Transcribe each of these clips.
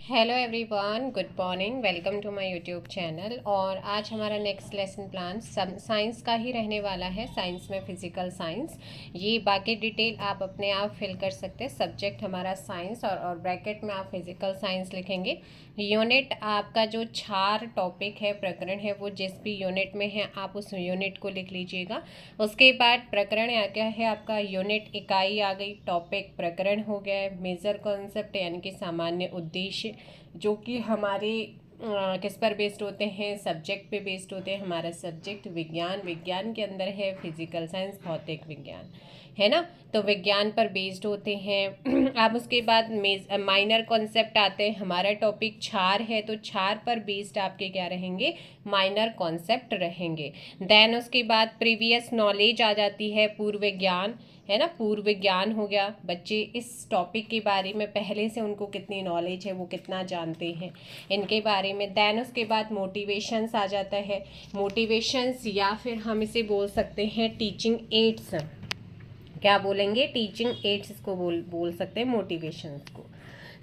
Hello everyone, good morning. Welcome to my YouTube channel. और आज हमारा नेक्स्ट लेसन प्लान साइंस का ही रहने वाला है। साइंस में फिजिकल साइंस, ये बाकी डिटेल आप अपने आप फिल कर सकते हैं। सब्जेक्ट हमारा साइंस और ब्रैकेट में आप फिजिकल साइंस लिखेंगे। यूनिट आपका जो 4 टॉपिक है, प्रकरण है, वो जिस भी यूनिट में है आप उस यूनिट को लिख लीजिएगा। उसके बाद प्रकरण आ गया है आपका, यूनिट इकाई आ गई, टॉपिक प्रकरण हो गया है, मेजर कॉन्सेप्ट यानी कि सामान्य उद्देश्य, जो कि हमारे किस पर बेस्ड होते हैं, सब्जेक्ट पे बेस्ड होते हैं। हमारा सब्जेक्ट विज्ञान, विज्ञान के अंदर है फिजिकल साइंस, भौतिक विज्ञान, है ना। तो विज्ञान पर बेस्ड होते हैं। अब उसके बाद माइनर कॉन्सेप्ट आते हैं। हमारा टॉपिक क्षार है, तो क्षार पर बेस्ड आपके क्या रहेंगे, माइनर कॉन्सेप्ट रहेंगे। देन उसके बाद प्रीवियस नॉलेज आ जाती है, पूर्व ज्ञान, है ना। पूर्व विज्ञान हो गया, बच्चे इस टॉपिक के बारे में पहले से उनको कितनी नॉलेज है, वो कितना जानते हैं इनके बारे में। देन उसके बाद मोटिवेशंस आ जाता है। मोटिवेशंस या फिर हम इसे बोल सकते हैं टीचिंग एड्स। क्या बोलेंगे, टीचिंग एड्स इसको बोल सकते हैं मोटिवेशंस को।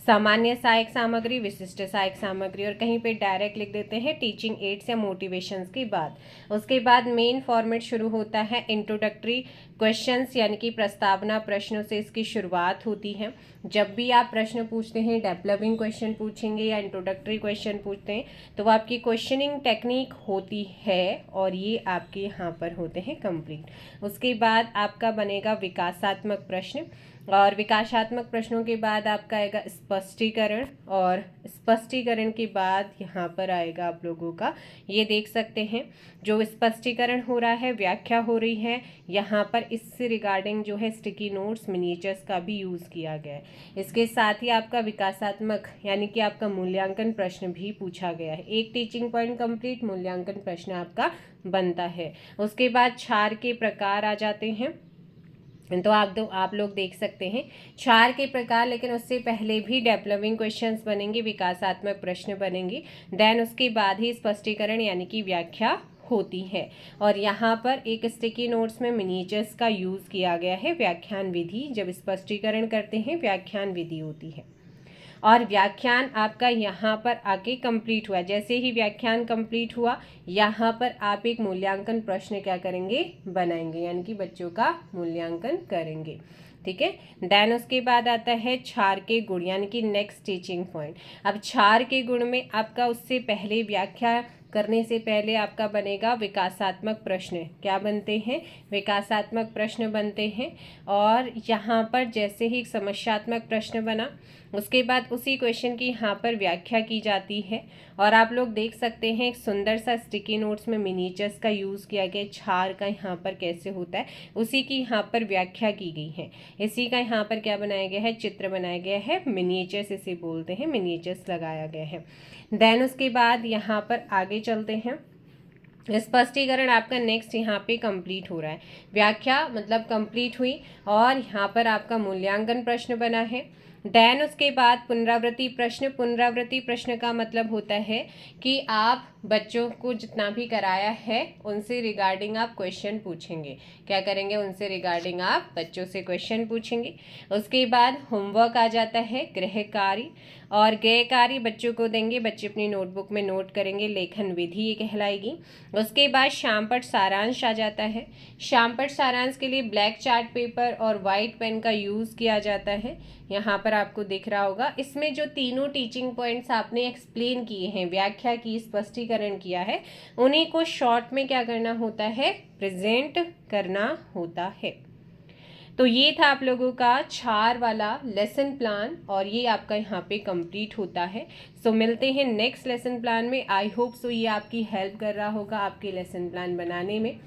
सामान्य सहायक सामग्री, विशिष्ट सहायक सामग्री, और कहीं पे डायरेक्ट लिख देते हैं टीचिंग एड्स या मोटिवेशंस के बाद। उसके बाद मेन फॉर्मेट शुरू होता है इंट्रोडक्टरी क्वेश्चंस, यानी कि प्रस्तावना प्रश्नों से इसकी शुरुआत होती है। जब भी आप प्रश्न पूछते हैं, डेवलपिंग क्वेश्चन पूछेंगे या इंट्रोडक्टरी क्वेश्चन पूछते हैं, तो वो आपकी क्वेश्चनिंग टेक्निक होती है और ये आपके यहाँ पर होते हैं कंप्लीट। उसके बाद आपका बनेगा विकासात्मक प्रश्न, और विकासात्मक प्रश्नों के बाद आपका आएगा स्पष्टीकरण, और स्पष्टीकरण के बाद यहाँ पर आएगा आप लोगों का, ये देख सकते हैं जो स्पष्टीकरण हो रहा है, व्याख्या हो रही है यहाँ पर। इससे रिगार्डिंग जो है स्टिकी नोट्स, मिनिएचर्स का भी यूज़ किया गया है। इसके साथ ही आपका विकासात्मक यानी कि आपका मूल्यांकन प्रश्न भी पूछा गया है। एक टीचिंग पॉइंट कंप्लीट, मूल्यांकन प्रश्न आपका बनता है। उसके बाद क्षार के प्रकार आ जाते हैं। तो आप लोग देख सकते हैं क्षार के प्रकार, लेकिन उससे पहले भी डेवलपिंग क्वेश्चंस बनेंगे, विकासात्मक प्रश्न बनेंगे। देन उसके बाद ही स्पष्टीकरण यानी कि व्याख्या होती है। और यहाँ पर एक स्टिकी नोट्स में मिनिएचर्स का यूज़ किया गया है। व्याख्यान विधि, जब स्पष्टीकरण करते हैं व्याख्यान विधि होती है। और व्याख्यान आपका यहाँ पर आके कंप्लीट हुआ। जैसे ही व्याख्यान कंप्लीट हुआ, यहाँ पर आप एक मूल्यांकन प्रश्न क्या करेंगे, बनाएंगे, यानी कि बच्चों का मूल्यांकन करेंगे। ठीक है। देन उसके बाद आता है क्षार के गुण, यानी कि नेक्स्ट टीचिंग पॉइंट। अब क्षार के गुण में आपका उससे पहले व्याख्या करने से पहले आपका बनेगा विकासात्मक प्रश्न। क्या बनते हैं, विकासात्मक प्रश्न बनते हैं। और यहाँ पर जैसे ही समस्यात्मक प्रश्न बना, उसके बाद उसी क्वेश्चन की यहाँ पर व्याख्या की जाती है। और आप लोग देख सकते हैं एक सुंदर सा स्टिकी नोट्स में मिनिएचर्स का यूज़ किया गया, क्षार का यहाँ पर कैसे होता है उसी की यहाँ पर व्याख्या की गई है। इसी का यहाँ पर क्या बनाया गया है, चित्र बनाया गया है, मिनिएचर्स इसे बोलते हैं, मिनिएचर्स लगाया गया है। देन उसके बाद यहाँ पर आगे चलते हैं। स्पष्टीकरण आपका नेक्स्ट यहाँ पे कंप्लीट हो रहा है। व्याख्या मतलब कंप्लीट हुई, और यहाँ पर आपका मूल्यांकन प्रश्न बना है। देन उसके बाद पुनरावृत्ति प्रश्न। पुनरावृत्ति प्रश्न का मतलब होता है कि आप बच्चों को जितना भी कराया है उनसे रिगार्डिंग आप क्वेश्चन पूछेंगे। क्या करेंगे, उनसे रिगार्डिंग आप बच्चों से क्वेश्चन पूछेंगे। उसके बाद होमवर्क आ जाता है, गृह कार्य, और गृह कार्य बच्चों को देंगे, बच्चे अपनी नोटबुक में नोट करेंगे, लेखन विधि ये कहलाएगी। उसके बाद शामपट सारांश आ जाता है। शामपट सारांश के लिए ब्लैक चार्ट पेपर और वाइट पेन का यूज़ किया जाता है। यहाँ पर आपको दिख रहा होगा, इसमें जो तीनों टीचिंग पॉइंट्स आपने एक्सप्लेन किए हैं, व्याख्या की, स्पष्टीकरण किया है, उन्हीं को शॉर्ट में क्या करना होता है, प्रेजेंट करना होता है। तो ये था आप लोगों का क्षार वाला लेसन प्लान, और ये आपका यहाँ पे कंप्लीट होता है। सो मिलते हैं नेक्स्ट लेसन प्लान में। आई होप सो ये आपकी हेल्प कर रहा होगा आपके लेसन प्लान बनाने में।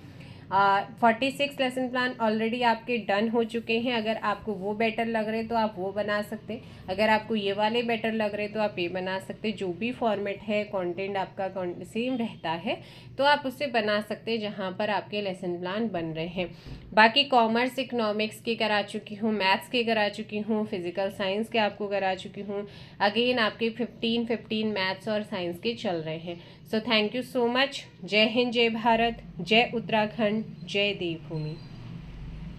46 लेसन प्लान ऑलरेडी आपके डन हो चुके हैं। अगर आपको वो बेटर लग रहे तो आप वो बना सकते, अगर आपको ये वाले बेटर लग रहे तो आप ये बना सकते। जो भी फॉर्मेट है, कंटेंट आपका सेम रहता है तो आप उससे बना सकते जहाँ पर आपके लेसन प्लान बन रहे हैं। बाकी कॉमर्स इकोनॉमिक्स के करा चुकी हूँ, मैथ्स के करा चुकी हूँ, फिजिकल साइंस के आपको करा चुकी हूँ। अगेन आपके 15 मैथ्स और साइंस के चल रहे हैं। So thank you so much. जय हिंद, जय भारत, जय उत्तराखंड, जय देवभूमि।